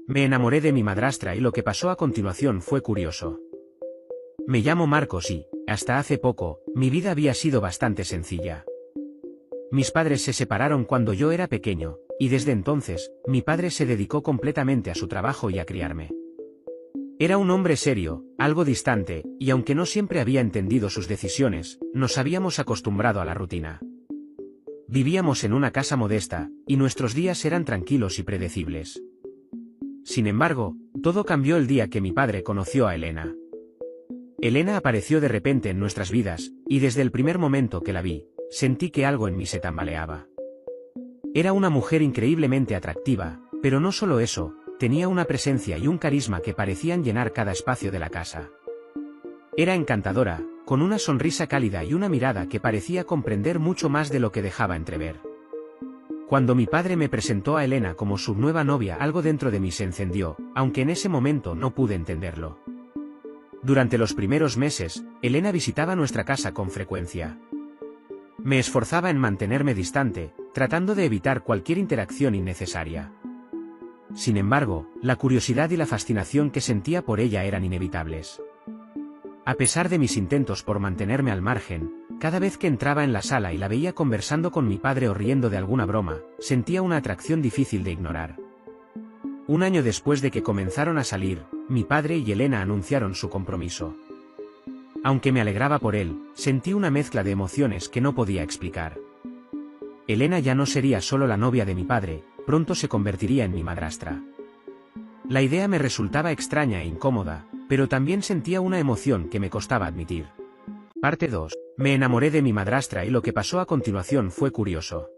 Me enamoré de mi madrastra y lo que pasó a continuación fue curioso. Me llamo Marcos y, hasta hace poco, mi vida había sido bastante sencilla. Mis padres se separaron cuando yo era pequeño, y desde entonces, mi padre se dedicó completamente a su trabajo y a criarme. Era un hombre serio, algo distante, y aunque no siempre había entendido sus decisiones, nos habíamos acostumbrado a la rutina. Vivíamos en una casa modesta, y nuestros días eran tranquilos y predecibles. Sin embargo, todo cambió el día que mi padre conoció a Elena. Elena apareció de repente en nuestras vidas, y desde el primer momento que la vi, sentí que algo en mí se tambaleaba. Era una mujer increíblemente atractiva, pero no solo eso, tenía una presencia y un carisma que parecían llenar cada espacio de la casa. Era encantadora, con una sonrisa cálida y una mirada que parecía comprender mucho más de lo que dejaba entrever. Cuando mi padre me presentó a Elena como su nueva novia, algo dentro de mí se encendió, aunque en ese momento no pude entenderlo. Durante los primeros meses, Elena visitaba nuestra casa con frecuencia. Me esforzaba en mantenerme distante, tratando de evitar cualquier interacción innecesaria. Sin embargo, la curiosidad y la fascinación que sentía por ella eran inevitables. A pesar de mis intentos por mantenerme al margen, cada vez que entraba en la sala y la veía conversando con mi padre o riendo de alguna broma, sentía una atracción difícil de ignorar. Un año después de que comenzaron a salir, mi padre y Elena anunciaron su compromiso. Aunque me alegraba por él, sentí una mezcla de emociones que no podía explicar. Elena ya no sería solo la novia de mi padre, pronto se convertiría en mi madrastra. La idea me resultaba extraña e incómoda, pero también sentía una emoción que me costaba admitir. Parte 2. Me enamoré de mi madrastra y lo que pasó a continuación fue curioso.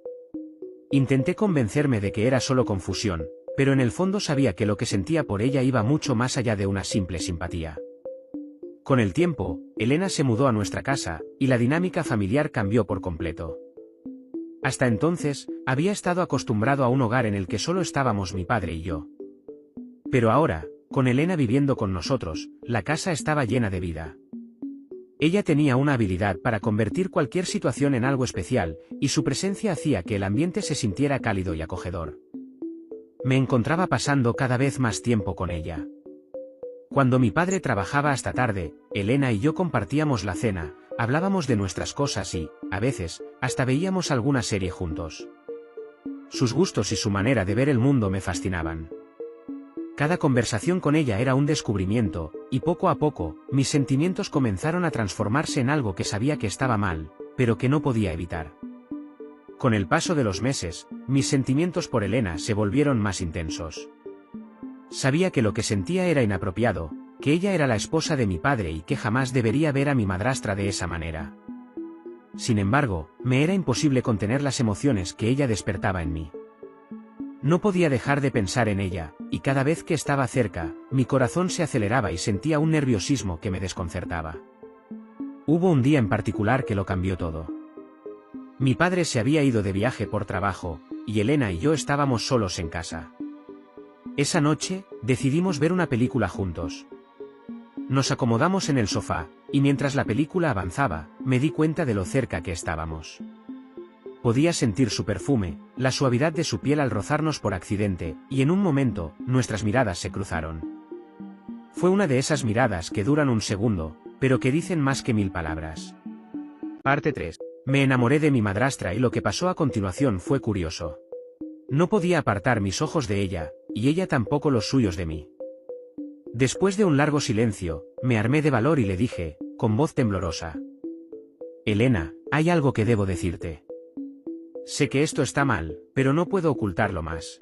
Intenté convencerme de que era solo confusión, pero en el fondo sabía que lo que sentía por ella iba mucho más allá de una simple simpatía. Con el tiempo, Elena se mudó a nuestra casa, y la dinámica familiar cambió por completo. Hasta entonces, había estado acostumbrado a un hogar en el que solo estábamos mi padre y yo. Pero ahora, con Elena viviendo con nosotros, la casa estaba llena de vida. Ella tenía una habilidad para convertir cualquier situación en algo especial, y su presencia hacía que el ambiente se sintiera cálido y acogedor. Me encontraba pasando cada vez más tiempo con ella. Cuando mi padre trabajaba hasta tarde, Elena y yo compartíamos la cena, hablábamos de nuestras cosas y, a veces, hasta veíamos alguna serie juntos. Sus gustos y su manera de ver el mundo me fascinaban. Cada conversación con ella era un descubrimiento, y poco a poco, mis sentimientos comenzaron a transformarse en algo que sabía que estaba mal, pero que no podía evitar. Con el paso de los meses, mis sentimientos por Elena se volvieron más intensos. Sabía que lo que sentía era inapropiado, que ella era la esposa de mi padre y que jamás debería ver a mi madrastra de esa manera. Sin embargo, me era imposible contener las emociones que ella despertaba en mí. No podía dejar de pensar en ella, y cada vez que estaba cerca, mi corazón se aceleraba y sentía un nerviosismo que me desconcertaba. Hubo un día en particular que lo cambió todo. Mi padre se había ido de viaje por trabajo, y Elena y yo estábamos solos en casa. Esa noche, decidimos ver una película juntos. Nos acomodamos en el sofá, y mientras la película avanzaba, me di cuenta de lo cerca que estábamos. Podía sentir su perfume, la suavidad de su piel al rozarnos por accidente, y en un momento, nuestras miradas se cruzaron. Fue una de esas miradas que duran un segundo, pero que dicen más que 1000 palabras. Parte 3. Me enamoré de mi madrastra y lo que pasó a continuación fue curioso. No podía apartar mis ojos de ella, y ella tampoco los suyos de mí. Después de un largo silencio, me armé de valor y le dije, con voz temblorosa: Elena, hay algo que debo decirte. Sé que esto está mal, pero no puedo ocultarlo más.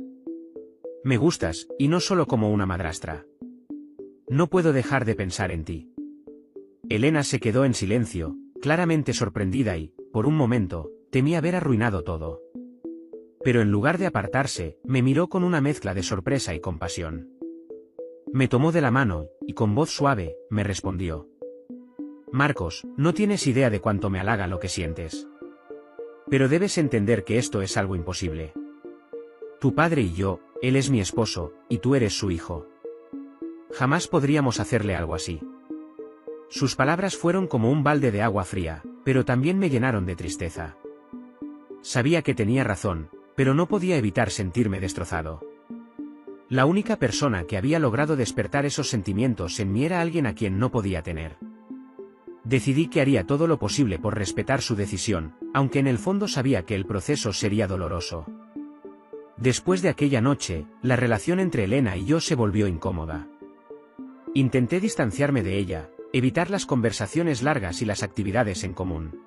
Me gustas, y no solo como una madrastra. No puedo dejar de pensar en ti. Elena se quedó en silencio, claramente sorprendida y, por un momento, temí haber arruinado todo. Pero en lugar de apartarse, me miró con una mezcla de sorpresa y compasión. Me tomó de la mano, y con voz suave, me respondió: Marcos, no tienes idea de cuánto me halaga lo que sientes. Pero debes entender que esto es algo imposible. Tu padre y yo, él es mi esposo, y tú eres su hijo. Jamás podríamos hacerle algo así. Sus palabras fueron como un balde de agua fría, pero también me llenaron de tristeza. Sabía que tenía razón, pero no podía evitar sentirme destrozado. La única persona que había logrado despertar esos sentimientos en mí era alguien a quien no podía tener. Decidí que haría todo lo posible por respetar su decisión, aunque en el fondo sabía que el proceso sería doloroso. Después de aquella noche, la relación entre Elena y yo se volvió incómoda. Intenté distanciarme de ella, evitar las conversaciones largas y las actividades en común.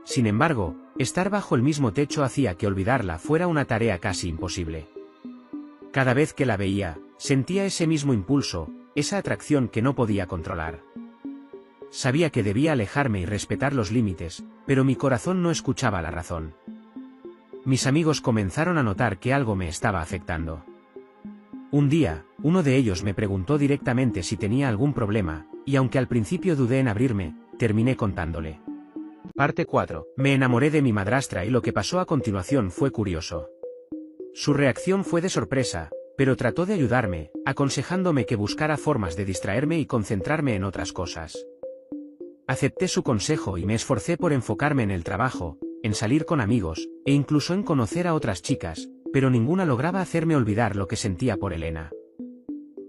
Sin embargo, estar bajo el mismo techo hacía que olvidarla fuera una tarea casi imposible. Cada vez que la veía, sentía ese mismo impulso, esa atracción que no podía controlar. Sabía que debía alejarme y respetar los límites, pero mi corazón no escuchaba la razón. Mis amigos comenzaron a notar que algo me estaba afectando. Un día, uno de ellos me preguntó directamente si tenía algún problema, y aunque al principio dudé en abrirme, terminé contándole. Parte 4. Me enamoré de mi madrastra y lo que pasó a continuación fue curioso. Su reacción fue de sorpresa, pero trató de ayudarme, aconsejándome que buscara formas de distraerme y concentrarme en otras cosas. Acepté su consejo y me esforcé por enfocarme en el trabajo, en salir con amigos, e incluso en conocer a otras chicas, pero ninguna lograba hacerme olvidar lo que sentía por Elena.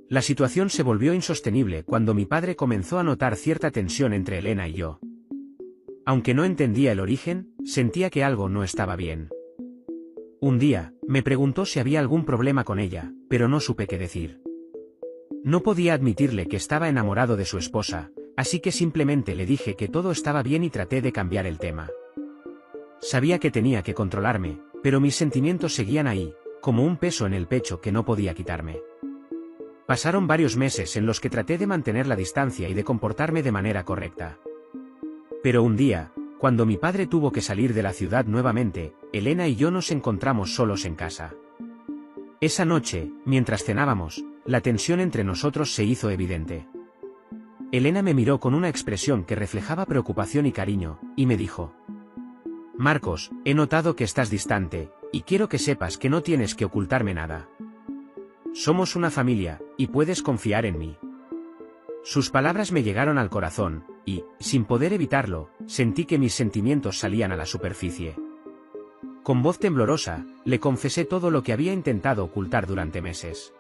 La situación se volvió insostenible cuando mi padre comenzó a notar cierta tensión entre Elena y yo. Aunque no entendía el origen, sentía que algo no estaba bien. Un día, me preguntó si había algún problema con ella, pero no supe qué decir. No podía admitirle que estaba enamorado de su esposa, así que simplemente le dije que todo estaba bien y traté de cambiar el tema. Sabía que tenía que controlarme, pero mis sentimientos seguían ahí, como un peso en el pecho que no podía quitarme. Pasaron varios meses en los que traté de mantener la distancia y de comportarme de manera correcta. Pero un día, cuando mi padre tuvo que salir de la ciudad nuevamente, Elena y yo nos encontramos solos en casa. Esa noche, mientras cenábamos, la tensión entre nosotros se hizo evidente. Elena me miró con una expresión que reflejaba preocupación y cariño, y me dijo: Marcos, he notado que estás distante, y quiero que sepas que no tienes que ocultarme nada. Somos una familia, y puedes confiar en mí. Sus palabras me llegaron al corazón, y, sin poder evitarlo, sentí que mis sentimientos salían a la superficie. Con voz temblorosa, le confesé todo lo que había intentado ocultar durante meses.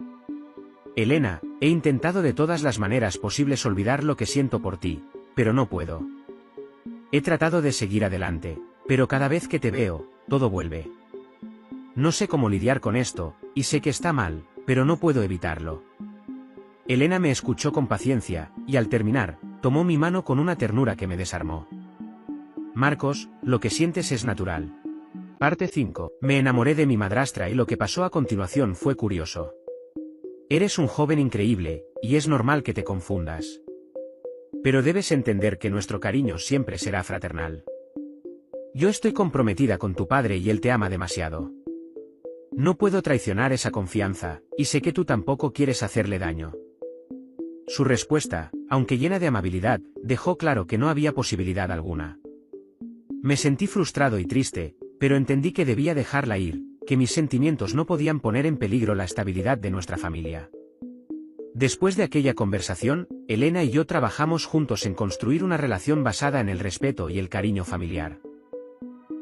Elena, he intentado de todas las maneras posibles olvidar lo que siento por ti, pero no puedo. He tratado de seguir adelante, pero cada vez que te veo, todo vuelve. No sé cómo lidiar con esto, y sé que está mal, pero no puedo evitarlo. Elena me escuchó con paciencia, y al terminar, tomó mi mano con una ternura que me desarmó. Marcos, lo que sientes es natural. Parte 5. Me enamoré de mi madrastra y lo que pasó a continuación fue curioso. Eres un joven increíble, y es normal que te confundas. Pero debes entender que nuestro cariño siempre será fraternal. Yo estoy comprometida con tu padre y él te ama demasiado. No puedo traicionar esa confianza, y sé que tú tampoco quieres hacerle daño. Su respuesta, aunque llena de amabilidad, dejó claro que no había posibilidad alguna. Me sentí frustrado y triste, pero entendí que debía dejarla ir, que mis sentimientos no podían poner en peligro la estabilidad de nuestra familia. Después de aquella conversación, Elena y yo trabajamos juntos en construir una relación basada en el respeto y el cariño familiar.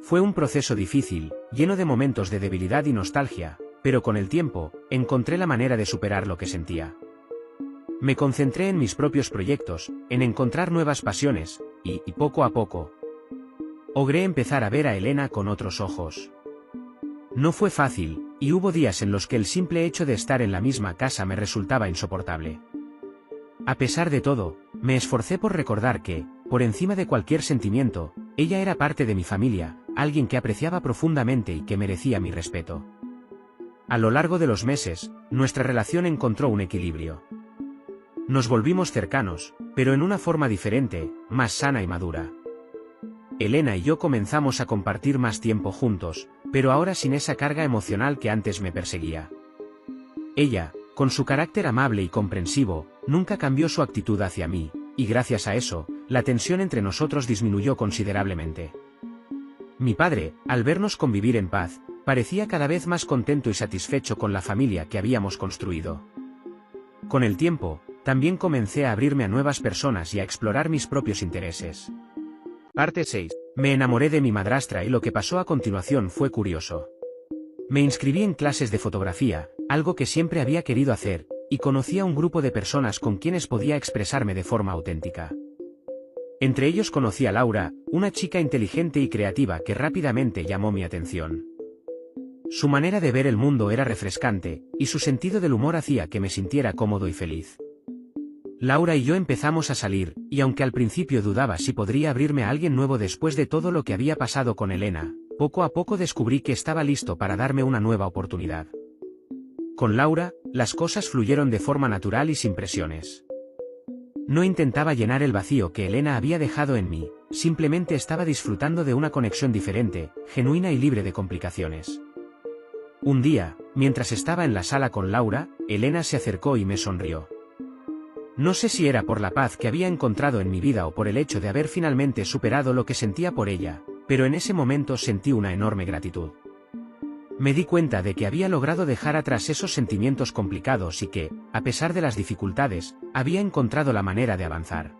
Fue un proceso difícil, lleno de momentos de debilidad y nostalgia, pero con el tiempo, encontré la manera de superar lo que sentía. Me concentré en mis propios proyectos, en encontrar nuevas pasiones, y poco a poco, logré empezar a ver a Elena con otros ojos. No fue fácil, y hubo días en los que el simple hecho de estar en la misma casa me resultaba insoportable. A pesar de todo, me esforcé por recordar que, por encima de cualquier sentimiento, ella era parte de mi familia, alguien que apreciaba profundamente y que merecía mi respeto. A lo largo de los meses, nuestra relación encontró un equilibrio. Nos volvimos cercanos, pero en una forma diferente, más sana y madura. Elena y yo comenzamos a compartir más tiempo juntos, pero ahora sin esa carga emocional que antes me perseguía. Ella, con su carácter amable y comprensivo, nunca cambió su actitud hacia mí, y gracias a eso, la tensión entre nosotros disminuyó considerablemente. Mi padre, al vernos convivir en paz, parecía cada vez más contento y satisfecho con la familia que habíamos construido. Con el tiempo, también comencé a abrirme a nuevas personas y a explorar mis propios intereses. Parte 6. Me enamoré de mi madrastra y lo que pasó a continuación fue curioso. Me inscribí en clases de fotografía, algo que siempre había querido hacer, y conocí a un grupo de personas con quienes podía expresarme de forma auténtica. Entre ellos conocí a Laura, una chica inteligente y creativa que rápidamente llamó mi atención. Su manera de ver el mundo era refrescante, y su sentido del humor hacía que me sintiera cómodo y feliz. Laura y yo empezamos a salir, y aunque al principio dudaba si podría abrirme a alguien nuevo después de todo lo que había pasado con Elena, poco a poco descubrí que estaba listo para darme una nueva oportunidad. Con Laura, las cosas fluyeron de forma natural y sin presiones. No intentaba llenar el vacío que Elena había dejado en mí, simplemente estaba disfrutando de una conexión diferente, genuina y libre de complicaciones. Un día, mientras estaba en la sala con Laura, Elena se acercó y me sonrió. No sé si era por la paz que había encontrado en mi vida o por el hecho de haber finalmente superado lo que sentía por ella, pero en ese momento sentí una enorme gratitud. Me di cuenta de que había logrado dejar atrás esos sentimientos complicados y que, a pesar de las dificultades, había encontrado la manera de avanzar.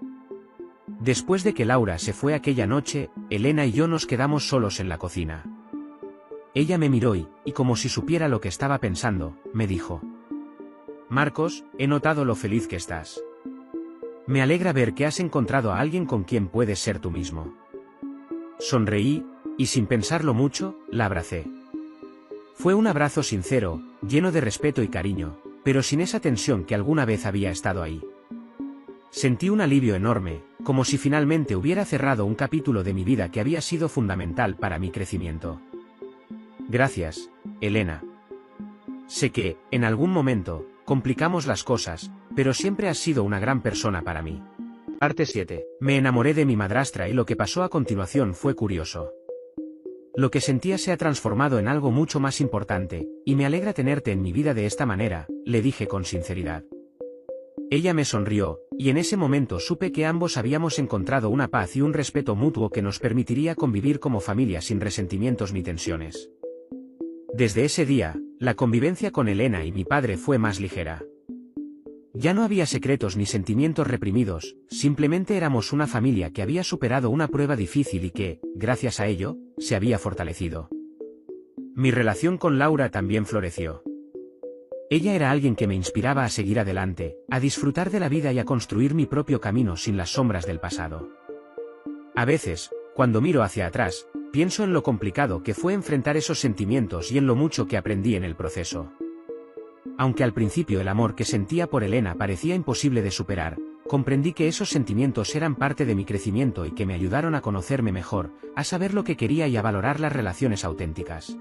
Después de que Laura se fue aquella noche, Elena y yo nos quedamos solos en la cocina. Ella me miró y, como si supiera lo que estaba pensando, me dijo: «Marcos, he notado lo feliz que estás. Me alegra ver que has encontrado a alguien con quien puedes ser tú mismo». Sonreí, y sin pensarlo mucho, la abracé. Fue un abrazo sincero, lleno de respeto y cariño, pero sin esa tensión que alguna vez había estado ahí. Sentí un alivio enorme, como si finalmente hubiera cerrado un capítulo de mi vida que había sido fundamental para mi crecimiento. Gracias, Elena. Sé que, en algún momento, complicamos las cosas, pero siempre has sido una gran persona para mí. Parte 7. Me enamoré de mi madrastra y lo que pasó a continuación fue curioso. Lo que sentía se ha transformado en algo mucho más importante, y me alegra tenerte en mi vida de esta manera, le dije con sinceridad. Ella me sonrió, y en ese momento supe que ambos habíamos encontrado una paz y un respeto mutuo que nos permitiría convivir como familia sin resentimientos ni tensiones. Desde ese día, la convivencia con Elena y mi padre fue más ligera. Ya no había secretos ni sentimientos reprimidos, simplemente éramos una familia que había superado una prueba difícil y que, gracias a ello, se había fortalecido. Mi relación con Laura también floreció. Ella era alguien que me inspiraba a seguir adelante, a disfrutar de la vida y a construir mi propio camino sin las sombras del pasado. A veces, cuando miro hacia atrás, pienso en lo complicado que fue enfrentar esos sentimientos y en lo mucho que aprendí en el proceso. Aunque al principio el amor que sentía por Elena parecía imposible de superar, comprendí que esos sentimientos eran parte de mi crecimiento y que me ayudaron a conocerme mejor, a saber lo que quería y a valorar las relaciones auténticas.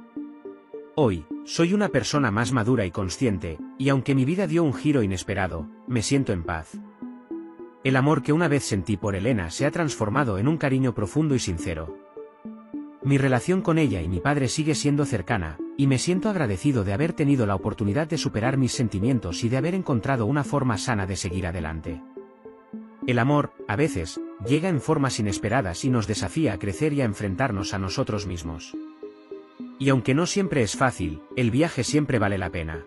Hoy, soy una persona más madura y consciente, y aunque mi vida dio un giro inesperado, me siento en paz. El amor que una vez sentí por Elena se ha transformado en un cariño profundo y sincero. Mi relación con ella y mi padre sigue siendo cercana, y me siento agradecido de haber tenido la oportunidad de superar mis sentimientos y de haber encontrado una forma sana de seguir adelante. El amor, a veces, llega en formas inesperadas y nos desafía a crecer y a enfrentarnos a nosotros mismos. Y aunque no siempre es fácil, el viaje siempre vale la pena.